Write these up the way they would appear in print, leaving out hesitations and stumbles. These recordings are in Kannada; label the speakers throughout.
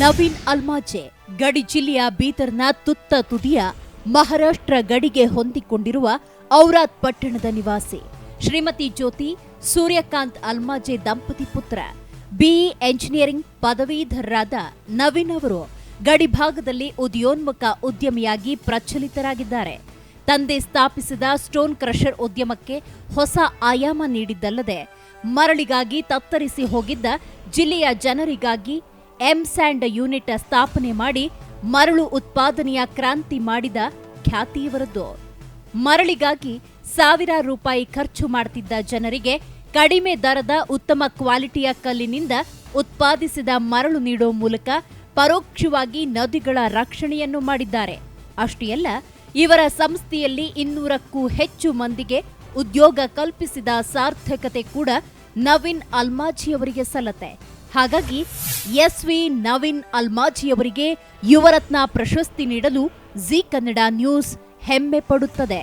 Speaker 1: ನವೀನ್ ಅಲ್ಮಾಜೆ ಗಡಿ ಜಿಲ್ಲೆಯ ಬೀದರ್ನ ತುತ್ತ ತುದಿಯ ಮಹಾರಾಷ್ಟ್ರ ಗಡಿಗೆ ಹೊಂದಿಕೊಂಡಿರುವ ಔರಾದ್ ಪಟ್ಟಣದ ನಿವಾಸಿ. ಶ್ರೀಮತಿ ಜ್ಯೋತಿ ಸೂರ್ಯಕಾಂತ್ ಅಲ್ಮಾಜೆ ದಂಪತಿ ಪುತ್ರ. ಬಿಇ ಎಂಜಿನಿಯರಿಂಗ್ ಪದವೀಧರರಾದ ನವೀನ್ ಅವರು ಗಡಿಭಾಗದಲ್ಲಿ ಉದಯೋನ್ಮುಖ ಉದ್ಯಮಿಯಾಗಿ ಪ್ರಚಲಿತರಾಗಿದ್ದಾರೆ. ತಂದೆ ಸ್ಥಾಪಿಸಿದ ಸ್ಟೋನ್ ಕ್ರಷರ್ ಉದ್ಯಮಕ್ಕೆ ಹೊಸ ಆಯಾಮ ನೀಡಿದ್ದಲ್ಲದೆ ಮರಳಿಗಾಗಿ ತತ್ತರಿಸಿ ಹೋಗಿದ್ದ ಜಿಲ್ಲೆಯ ಜನರಿಗಾಗಿ ಎಂಸ್ಯಾಂಡ್ ಯೂನಿಟ್ ಸ್ಥಾಪನೆ ಮಾಡಿ ಮರಳು ಉತ್ಪಾದನೆಯ ಕ್ರಾಂತಿ ಮಾಡಿದ ಖ್ಯಾತಿ ಇವರದ್ದು. ಮರಳಿಗಾಗಿ ಸಾವಿರಾರು ರೂಪಾಯಿ ಖರ್ಚು ಮಾಡುತ್ತಿದ್ದ ಜನರಿಗೆ ಕಡಿಮೆ ದರದ ಉತ್ತಮ ಕ್ವಾಲಿಟಿಯ ಕಲ್ಲಿನಿಂದ ಉತ್ಪಾದಿಸಿದ ಮರಳು ನೀಡೋ ಮೂಲಕ ಪರೋಕ್ಷವಾಗಿ ನದಿಗಳ ರಕ್ಷಣೆಯನ್ನು ಮಾಡಿದ್ದಾರೆ. ಅಷ್ಟೇ ಅಲ್ಲ, ಇವರ ಸಂಸ್ಥೆಯಲ್ಲಿ 200ಕ್ಕೂ ಹೆಚ್ಚು ಮಂದಿಗೆ ಉದ್ಯೋಗ ಕಲ್ಪಿಸಿದ ಸಾರ್ಥಕತೆ ಕೂಡ ನವೀನ್ ಅಲ್ಮಾಜಿಯವರಿಗೆ ಸಲ್ಲತ್ತೆ. ಹಾಗಾಗಿ ಎಸ್ವಿ ನವೀನ್ ಅಲ್ಮಾಜಿಯವರಿಗೆ ಯುವರತ್ನ ಪ್ರಶಸ್ತಿ ನೀಡಲು ಜೀ ಕನ್ನಡ ನ್ಯೂಸ್ ಹೆಮ್ಮೆ ಪಡುತ್ತದೆ.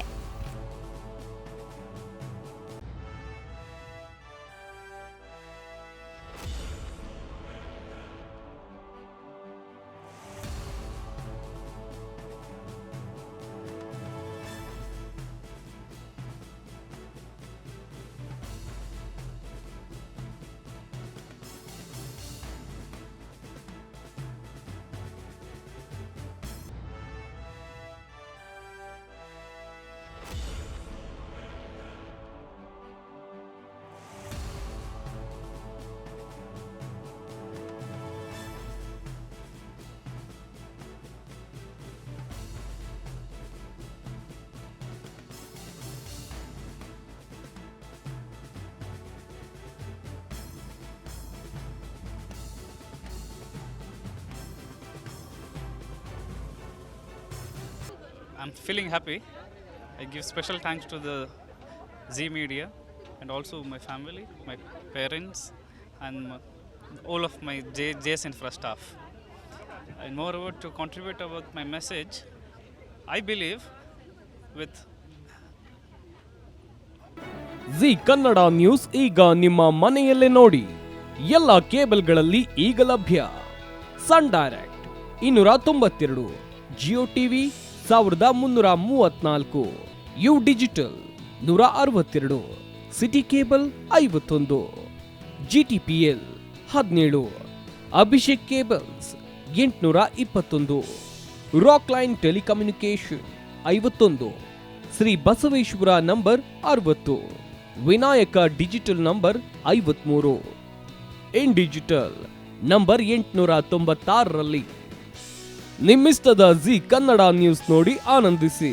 Speaker 2: I'm feeling happy. I give special thanks to the Zee Media and also my family, my parents and all of my JS Infra staff. And moreover, to contribute about my message, I believe with
Speaker 3: Zee Kannada news ಈಗ ನಿಮ್ಮ ಮನೆಯಲ್ಲೇ ನೋಡಿ. ಎಲ್ಲ ಕೇಬಲ್ಗಳಲ್ಲಿ ಈಗ ಲಭ್ಯ. Sun direct 292, Jio TV 1334, U digital 162, city cable 51, GTPL 17, Abhishek cables 821, rock line telecommunication 51, Shri Basaveshwara number 60, Vinayaka digital number 53, in digital number 896ರಲ್ಲಿ. ನಿಮ್ಮಿಸ್ತದ ಜೀ ಕನ್ನಡ ನ್ಯೂಸ್ ನೋಡಿ ಆನಂದಿಸಿ.